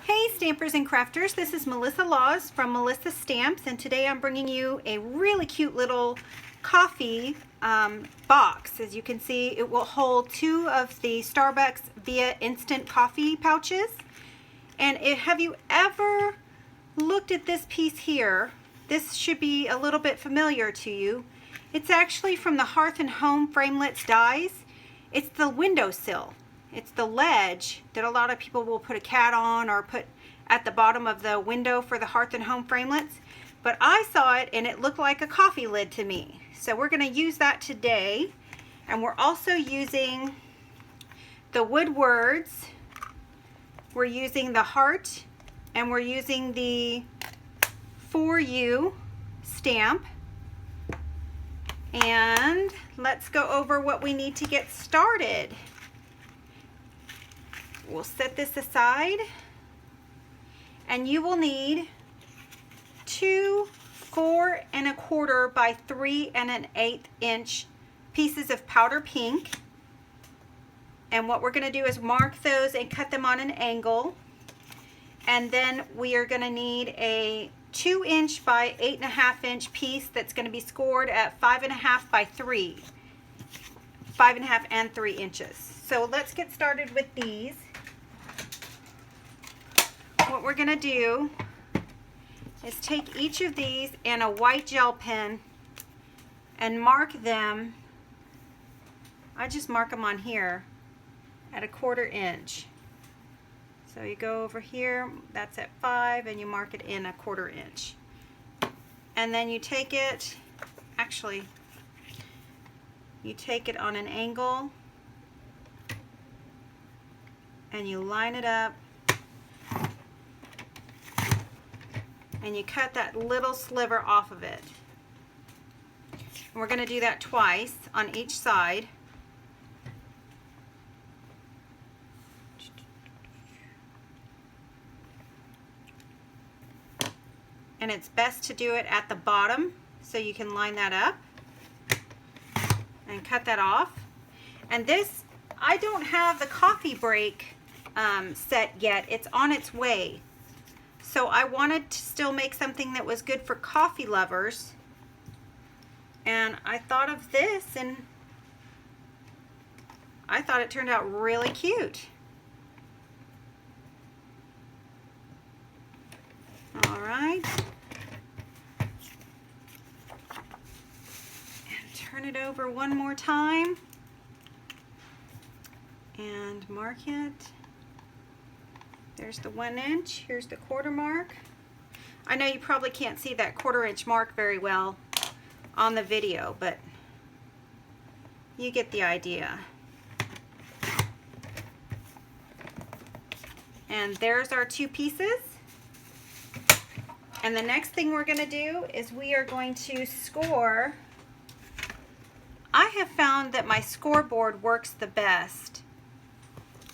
Hey Stampers and Crafters, this is Loffler-Laws from Melissa Stamps, and today I'm bringing you a really cute little coffee box. As you can see, it will hold 2 of the Starbucks Via Instant Coffee pouches. And have you ever looked at this piece here? This should be a little bit familiar to you. It's actually from the Hearth and Home Framelits dies. It's the windowsill. It's the ledge that a lot of people will put a cat on or put at the bottom of the window for the Hearth and Home Framelits. But I saw it and it looked like a coffee lid to me. So we're going to use that today. And we're also using the wood words. We're using the heart and we're using the For You stamp. And let's go over what we need to get started. We'll set this aside, and you will need 2 4 1/4 by 3 1/8 inch pieces of powder pink. And what we're going to do is mark those and cut them on an angle. And then we are going to need a 2 inch by 8 1/2 inch piece that's going to be scored at 5 1/2 by 3. 5 1/2 and 3 inches. So let's get started with these. What we're going to do is take each of these and a white gel pen and mark them. I just mark them on here at a 1/4 inch. So you go over here, that's at 5, and you mark it in a 1/4 inch. And then you take it, actually, you take it on an angle and you line it up. And you cut that little sliver off of it. And we're going to do that twice on each side. And it's best to do it at the bottom so you can line that up and cut that off. And this, I don't have the coffee break set yet. It's on its way. So I wanted to still make something that was good for coffee lovers. And I thought of this, and I thought it turned out really cute. All right. And turn it over one more time. And mark it. There's the 1 inch. Here's the 1/4 mark. I know you probably can't see that 1/4 inch mark very well on the video, but you get the idea. And there's our 2 pieces. And the next thing we're going to do is we are going to score. I have found that my scoreboard works the best.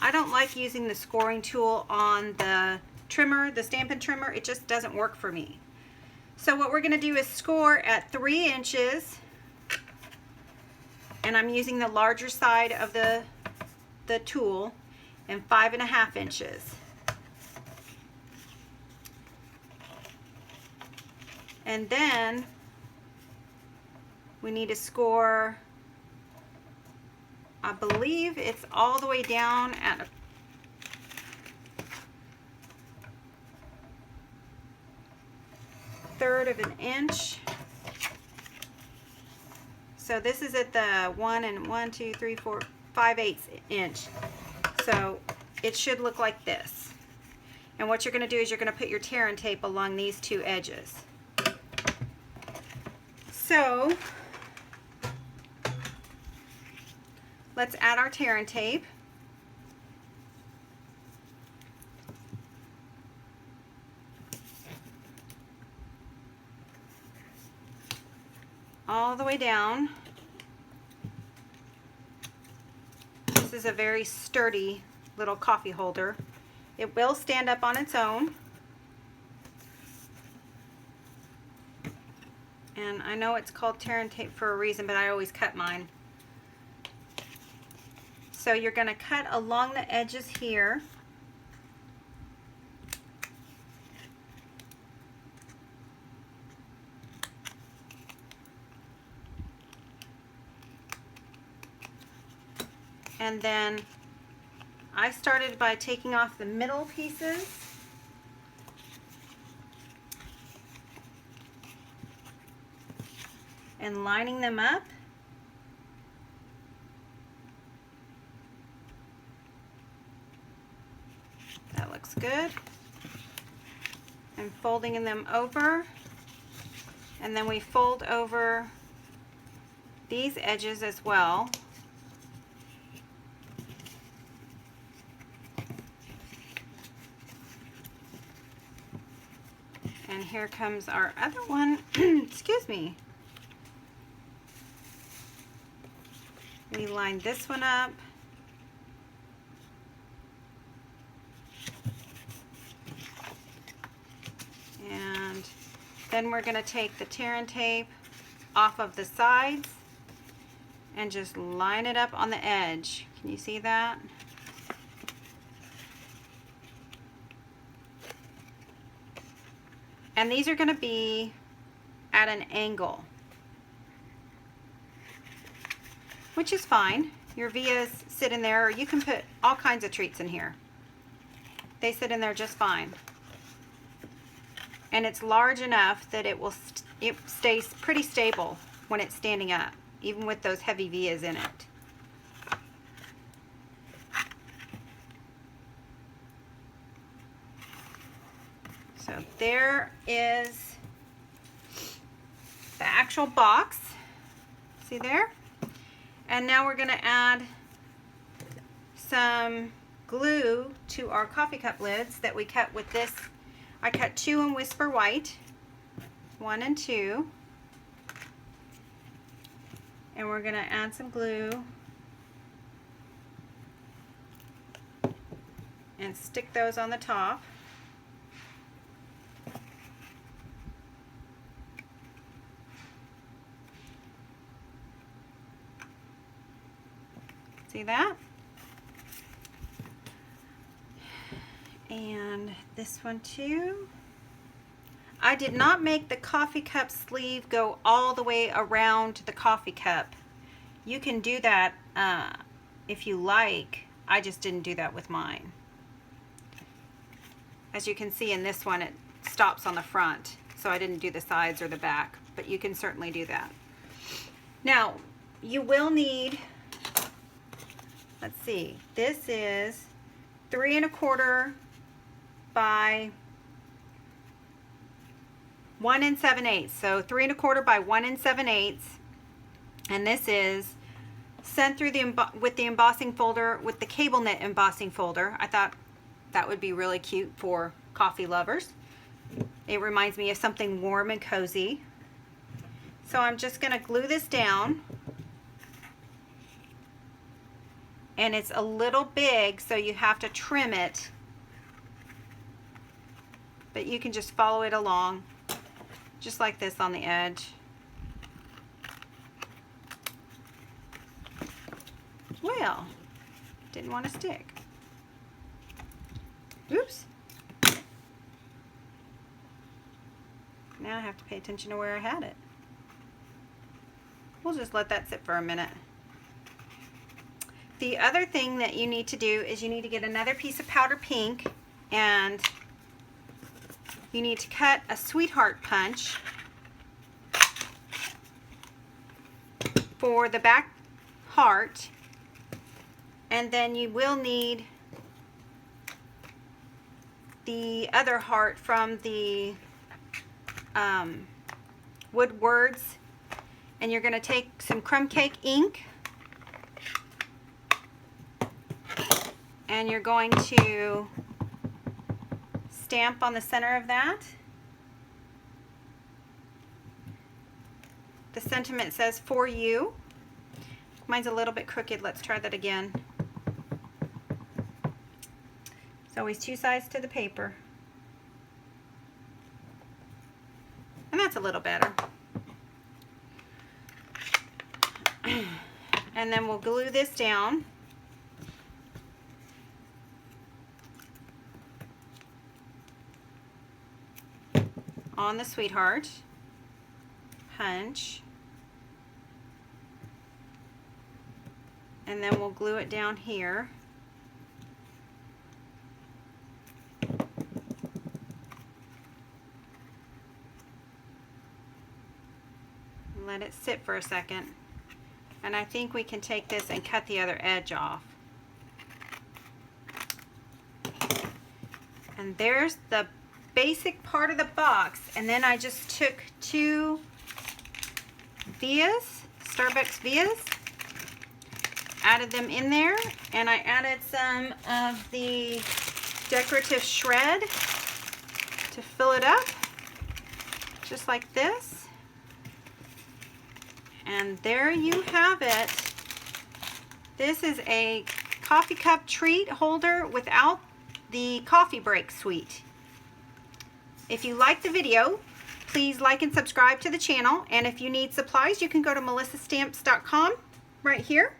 I don't like using the scoring tool on the trimmer, the Stampin' Trimmer. It just doesn't work for me. So what we're going to do is score at 3 inches. And I'm using the larger side of the tool, and 5 1/2 inches. And then we need to score, I believe it's all the way down at 1/3 of an inch. So this is at the 1 2 3 4 5/8 inch. So it should look like this. And what you're going to do is you're going to put your tear and tape along these 2 edges. So let's add our tear and tape. All the way down. This is a very sturdy little coffee holder. It will stand up on its own. And I know it's called tear and tape for a reason, but I always cut mine. So you're going to cut along the edges here. And then I started by taking off the middle pieces. And lining them up. That looks good. And folding them over. And then we fold over these edges as well. And here comes our other one. Excuse me. We line this one up. And then we're going to take the tear and tape off of the sides and just line it up on the edge. Can you see that? And these are going to be at an angle, which is fine. Your vias sit in there, or you can put all kinds of treats in here. They sit in there just fine. And it's large enough that it stays pretty stable when it's standing up, even with those heavy vias in it. So there is the actual box. See there? And now we're going to add some glue to our coffee cup lids that we cut with this. I cut 2 in Whisper White, 1 and 2. And we're going to add some glue and stick those on the top. See that? And this one too. I did not make the coffee cup sleeve go all the way around the coffee cup. You can do that if you like. I just didn't do that with mine. As you can see in this one, it stops on the front, so I didn't do the sides or the back, but you can certainly do that. Now, you will need, let's see, this is 3 1/4 by 1 7/8. So 3 1/4 by 1 7/8. And this is sent through with the embossing folder, with the cable knit embossing folder. I thought that would be really cute for coffee lovers. It reminds me of something warm and cozy. So I'm just going to glue this down. And it's a little big, so you have to trim it. But you can just follow it along, just like this on the edge. Well, didn't want to stick. Oops. Now I have to pay attention to where I had it. We'll just let that sit for a minute. The other thing that you need to do is you need to get another piece of powder pink, and you need to cut a sweetheart punch for the back heart, and then you will need the other heart from the Wood Words, and you're going to take some crumb cake ink and you're going to stamp on the center of that. The sentiment says "for you." Mine's a little bit crooked. Let's try that again. There's always 2 sides to the paper. And that's a little better. And then we'll glue this down. On the sweetheart. Punch. And then we'll glue it down here. Let it sit for a second. And I think we can take this and cut the other edge off. And there's the basic part of the box. And then I just took 2 Vias, Starbucks Vias, added them in there, and I added some of the decorative shred to fill it up, just like this. And there you have it. This is a coffee cup treat holder without the coffee break suite. If you like the video, please like and subscribe to the channel. And if you need supplies, you can go to melissastamps.com right here.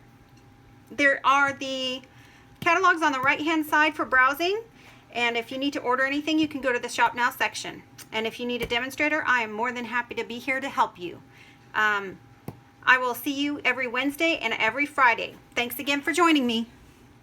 There are the catalogs on the right hand side for browsing. And if you need to order anything, you can go to the Shop Now section. And if you need a demonstrator, I am more than happy to be here to help you. I will see you every Wednesday and every Friday. Thanks again for joining me.